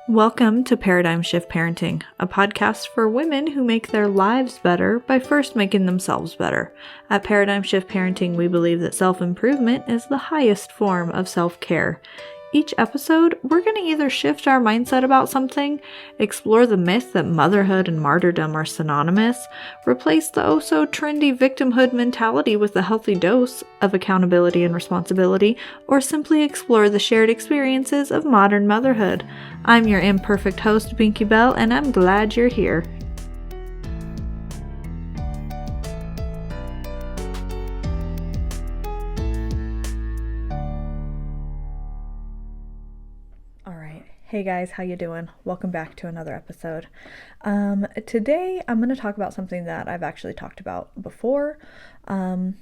Welcome to Paradigm Shift Parenting, a podcast for women who make their lives better by first making themselves better. At Paradigm Shift Parenting, we believe that self-improvement is the highest form of self-care. Each episode, we're going to either shift our mindset about something, explore the myth that motherhood and martyrdom are synonymous, replace the oh-so-trendy victimhood mentality with a healthy dose of accountability and responsibility, or simply explore the shared experiences of modern motherhood. I'm your imperfect host, Binky Bell, and I'm glad you're here. Hey guys, how you doing? Welcome back to another episode. Today I'm going to talk about something that I've actually talked about before. I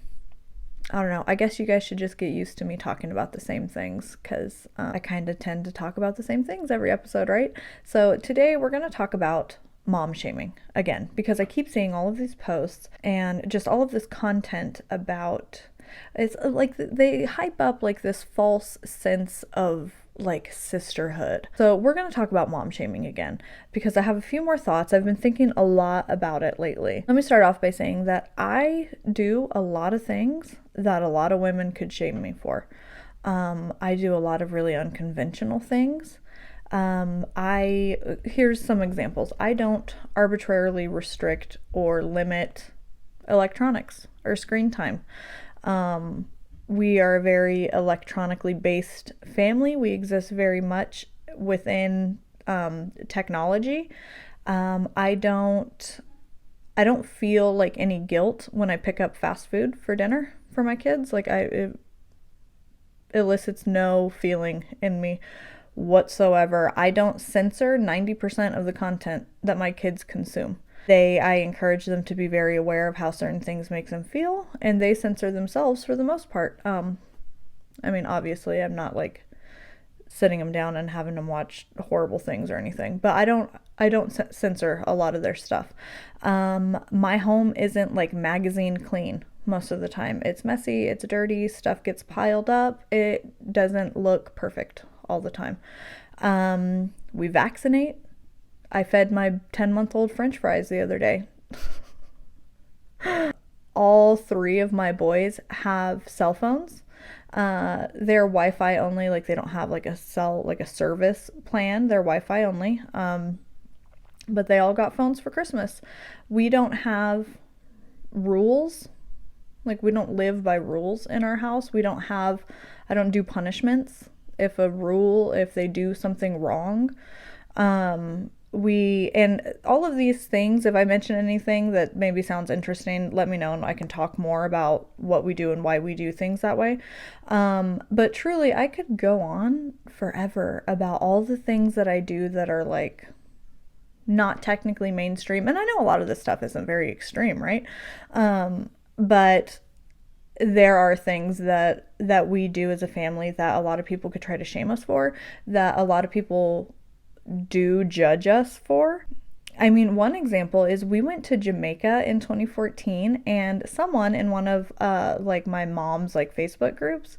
don't know, I guess you guys should just get used to me talking about the same things because I kind of tend to talk about the same things every episode, right? So today we're going to talk about mom shaming again, because I keep seeing all of these posts and just all of this content about, it's like they hype up like this false sense of like sisterhood. So we're going to talk about mom shaming again because I have a few more thoughts. I've been thinking a lot about it lately. Let me start off by saying that I do a lot of things that a lot of women could shame me for. I do a lot of really unconventional things. Here's some examples. I don't arbitrarily restrict or limit electronics or screen time. We are a very electronically based family. We exist very much within technology. I don't feel like any guilt when I pick up fast food for dinner for my kids. Like it elicits no feeling in me whatsoever. I don't censor 90% of the content that my kids consume. I encourage them to be very aware of how certain things make them feel, and they censor themselves for the most part. I mean, obviously, I'm not like sitting them down and having them watch horrible things or anything, but I don't censor a lot of their stuff. My home isn't like magazine clean most of the time. It's messy, it's dirty, stuff gets piled up. It doesn't look perfect all the time. We vaccinate. I fed my 10-month-old French fries the other day. All three of my boys have cell phones. They're Wi-Fi only, like they don't have like a service plan. They're Wi-Fi only. But they all got phones for Christmas. We don't have rules. Like we don't live by rules in our house. I don't do punishments if they do something wrong. And all of these things, if I mention anything that maybe sounds interesting, let me know and I can talk more about what we do and why we do things that way. But truly, I could go on forever about all the things that I do that are like not technically mainstream. And I know a lot of this stuff isn't very extreme, right? But there are things that we do as a family that a lot of people could try to shame us for, that a lot of people do judge us for. I mean, one example is we went to Jamaica in 2014 and someone in one of like my mom's like Facebook groups,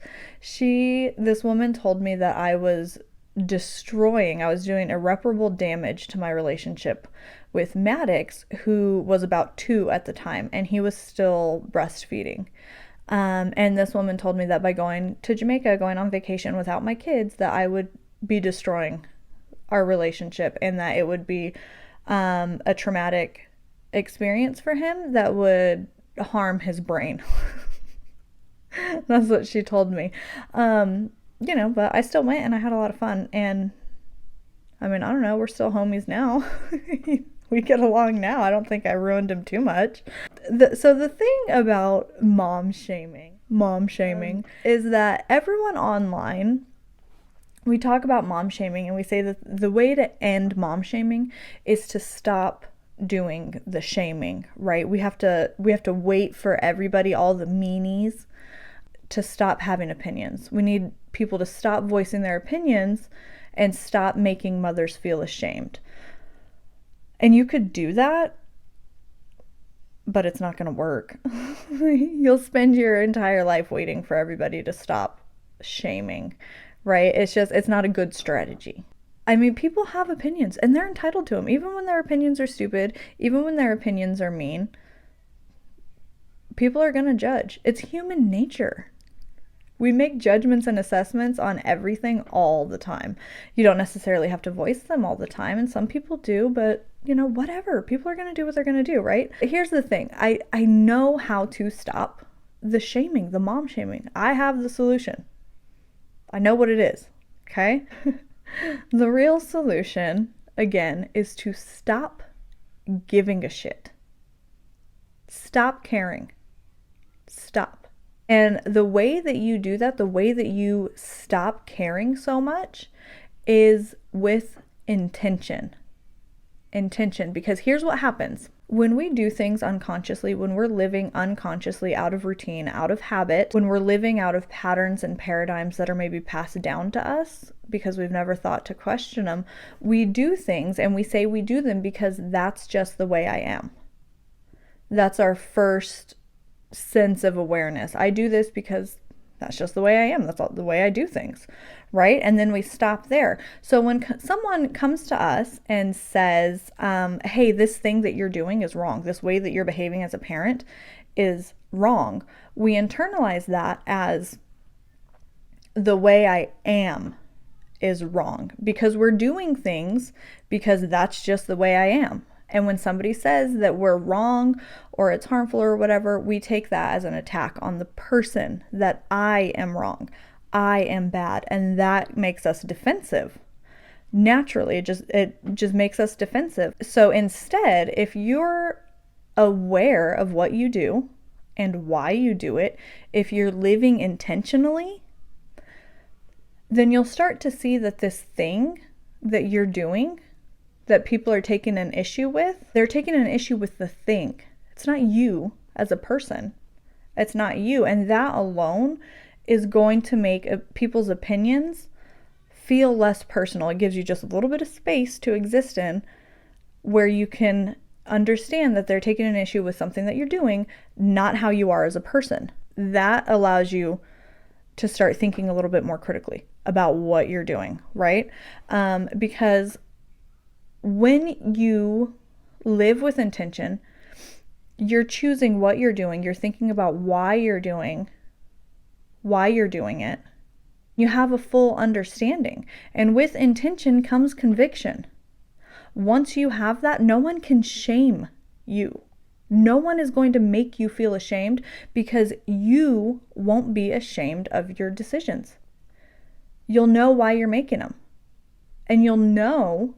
this woman told me that I was doing irreparable damage to my relationship with Maddox, who was about 2 at the time, and he was still breastfeeding. And this woman told me that by going to Jamaica, going on vacation without my kids, that I would be destroying our relationship and that it would be a traumatic experience for him that would harm his brain. That's what she told me. But I still went and I had a lot of fun. And I mean, I don't know, we're still homies now. We get along now. I don't think I ruined him too much. So the thing about mom shaming is that everyone online, we talk about mom shaming and we say that the way to end mom shaming is to stop doing the shaming, right? We have to wait for everybody, all the meanies, to stop having opinions. We need people to stop voicing their opinions and stop making mothers feel ashamed. And you could do that, but it's not going to work. You'll spend your entire life waiting for everybody to stop shaming, right? It's not a good strategy. I mean, people have opinions and they're entitled to them, even when their opinions are stupid, even when their opinions are mean. People are going to judge. It's human nature. We make judgments and assessments on everything all the time. You don't necessarily have to voice them all the time, and some people do, but whatever. People are going to do what they're going to do, right? Here's the thing. I know how to stop the shaming, the mom shaming. I have the solution. I know what it is, okay? The real solution, again, is to stop giving a shit. Stop caring. Stop. And the way that you do that, the way that you stop caring so much, is with intention. Intention. Because here's what happens. When we do things unconsciously, when we're living unconsciously out of routine, out of habit, when we're living out of patterns and paradigms that are maybe passed down to us because we've never thought to question them, we do things and we say we do them because that's just the way I am. That's our first sense of awareness. I do this because that's just the way I am. That's the way I do things, right? And then we stop there. So when someone comes to us and says, hey, this thing that you're doing is wrong, this way that you're behaving as a parent is wrong, we internalize that as the way I am is wrong because we're doing things because that's just the way I am. And when somebody says that we're wrong or it's harmful or whatever, we take that as an attack on the person, that I am wrong, I am bad, and that makes us defensive. Naturally, it just makes us defensive. So instead, if you're aware of what you do and why you do it, if you're living intentionally, then you'll start to see that this thing that you're doing that people are taking an issue with, they're taking an issue with the thing. It's not you as a person. It's not you. And that alone is going to make people's opinions feel less personal. It gives you just a little bit of space to exist in where you can understand that they're taking an issue with something that you're doing, not how you are as a person. That allows you to start thinking a little bit more critically about what you're doing, right? Because when you live with intention, you're choosing what you're doing. You're thinking about why you're doing it. You have a full understanding. And with intention comes conviction. Once you have that, no one can shame you. No one is going to make you feel ashamed because you won't be ashamed of your decisions. You'll know why you're making them. And you'll know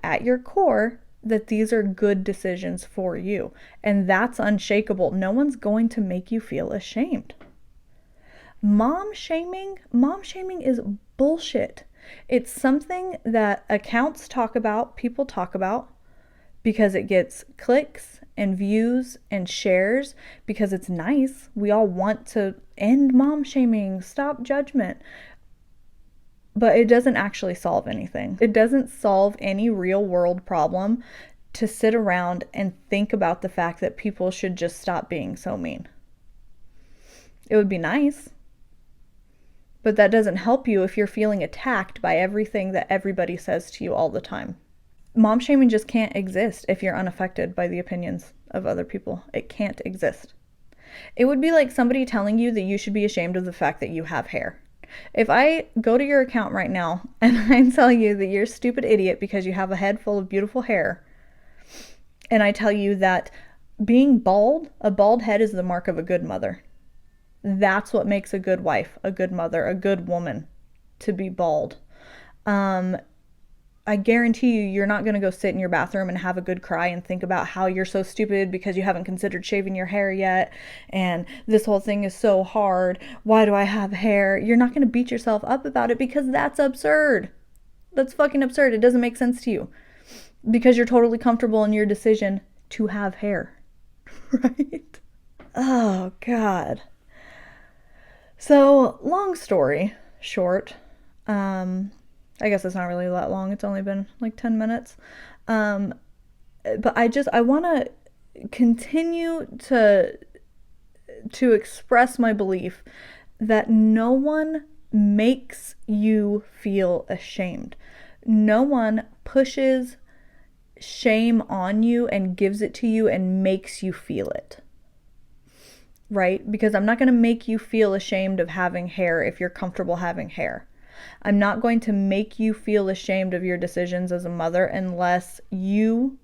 at your core that these are good decisions for you. And that's unshakable. No one's going to make you feel ashamed. Mom shaming is bullshit. It's something that accounts talk about, people talk about, because it gets clicks and views and shares, because it's nice. We all want to end mom shaming, stop judgment. But it doesn't actually solve anything. It doesn't solve any real world problem to sit around and think about the fact that people should just stop being so mean. It would be nice, but that doesn't help you if you're feeling attacked by everything that everybody says to you all the time. Mom shaming just can't exist if you're unaffected by the opinions of other people. It can't exist. It would be like somebody telling you that you should be ashamed of the fact that you have hair. If I go to your account right now and I tell you that you're a stupid idiot because you have a head full of beautiful hair, and I tell you that being bald, a bald head is the mark of a good mother. That's what makes a good wife, a good mother, a good woman, to be bald. I guarantee you're not going to go sit in your bathroom and have a good cry and think about how you're so stupid because you haven't considered shaving your hair yet, and this whole thing is so hard. Why do I have hair? You're not going to beat yourself up about it because that's absurd. That's fucking absurd. It doesn't make sense to you because you're totally comfortable in your decision to have hair, right? Oh, God. So, long story short, I guess it's not really that long. It's only been like 10 minutes. But I want to continue to express my belief that no one makes you feel ashamed. No one pushes shame on you and gives it to you and makes you feel it. Right? Because I'm not going to make you feel ashamed of having hair if you're comfortable having hair. I'm not going to make you feel ashamed of your decisions as a mother unless you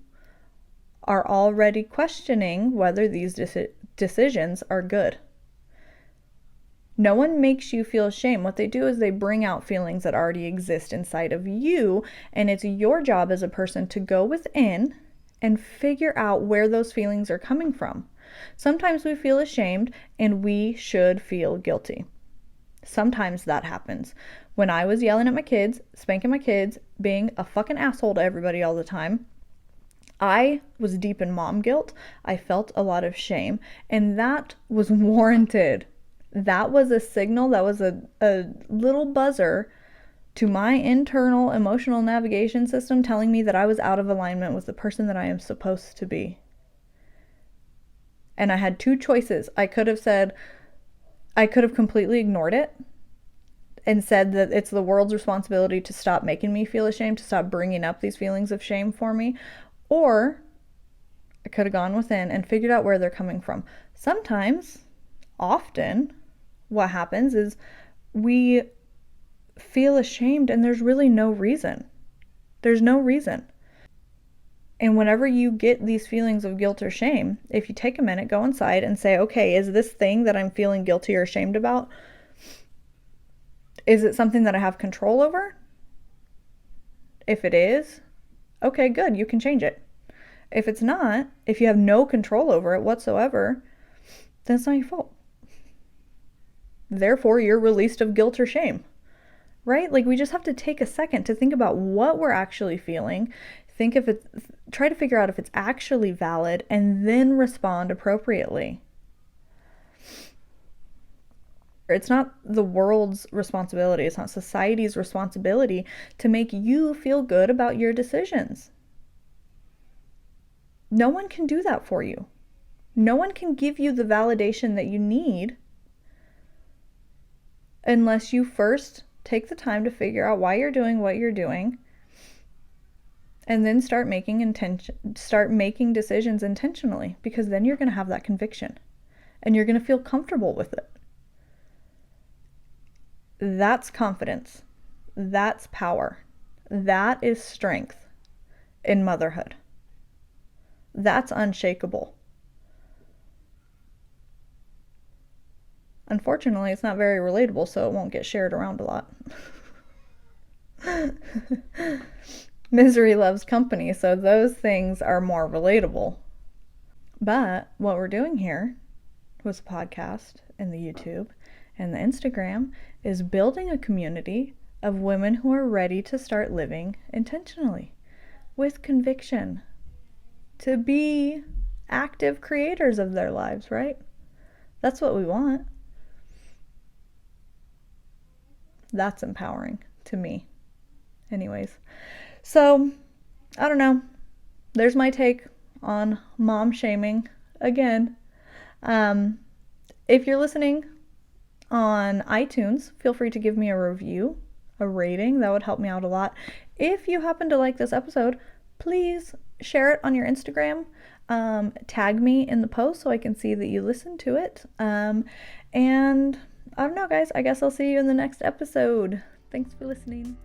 are already questioning whether these decisions are good. No one makes you feel shame. What they do is they bring out feelings that already exist inside of you, and it's your job as a person to go within and figure out where those feelings are coming from. Sometimes we feel ashamed and we should feel guilty. Sometimes that happens. When I was yelling at my kids, spanking my kids, being a fucking asshole to everybody all the time, I was deep in mom guilt. I felt a lot of shame, and that was warranted. That was a signal, that was a little buzzer to my internal emotional navigation system telling me that I was out of alignment with the person that I am supposed to be. And I had two choices. I could have completely ignored it and said that it's the world's responsibility to stop making me feel ashamed, to stop bringing up these feelings of shame for me. Or I could have gone within and figured out where they're coming from. Sometimes, often, what happens is we feel ashamed and there's really no reason. There's no reason. And whenever you get these feelings of guilt or shame, if you take a minute, go inside and say, okay, is this thing that I'm feeling guilty or ashamed about, is it something that I have control over? If it is, okay, good, you can change it. If it's not, if you have no control over it whatsoever, then it's not your fault. Therefore, you're released of guilt or shame, right? Like, we just have to take a second to think about what we're actually feeling, try to figure out if it's actually valid, and then respond appropriately. It's not the world's responsibility, it's not society's responsibility to make you feel good about your decisions. No one can do that for you. No one can give you the validation that you need unless you first take the time to figure out why you're doing what you're doing, and then start making decisions intentionally, because then you're going to have that conviction and you're going to feel comfortable with it. That's confidence. That's power. That is strength in motherhood. That's unshakable. Unfortunately, it's not very relatable, so it won't get shared around a lot. Misery loves company, so those things are more relatable. But what we're doing here with the podcast and the YouTube and the Instagram is building a community of women who are ready to start living intentionally with conviction, to be active creators of their lives, right? That's what we want. That's empowering to me. Anyways, so I don't know. There's my take on mom shaming again. If you're listening on iTunes, feel free to give me a review, a rating. That would help me out a lot. If you happen to like this episode, please share it on your Instagram. Tag me in the post so I can see that you listened to it. And I don't know, guys. I guess I'll see you in the next episode. Thanks for listening.